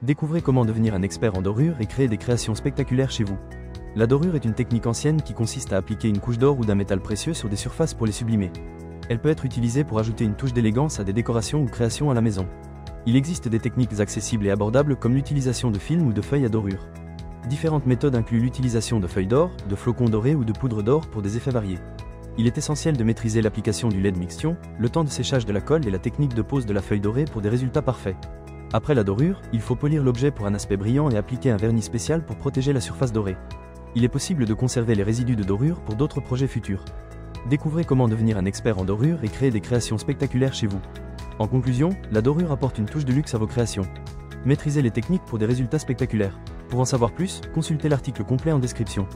Découvrez comment devenir un expert en dorure et créer des créations spectaculaires chez vous. La dorure est une technique ancienne qui consiste à appliquer une couche d'or ou d'un métal précieux sur des surfaces pour les sublimer. Elle peut être utilisée pour ajouter une touche d'élégance à des décorations ou créations à la maison. Il existe des techniques accessibles et abordables comme l'utilisation de films ou de feuilles à dorure. Différentes méthodes incluent l'utilisation de feuilles d'or, de flocons dorés ou de poudre d'or pour des effets variés. Il est essentiel de maîtriser l'application du lait de mixtion, le temps de séchage de la colle et la technique de pose de la feuille dorée pour des résultats parfaits. Après la dorure, il faut polir l'objet pour un aspect brillant et appliquer un vernis spécial pour protéger la surface dorée. Il est possible de conserver les résidus de dorure pour d'autres projets futurs. Découvrez comment devenir un expert en dorure et créer des créations spectaculaires chez vous. En conclusion, la dorure apporte une touche de luxe à vos créations. Maîtrisez les techniques pour des résultats spectaculaires. Pour en savoir plus, consultez l'article complet en description.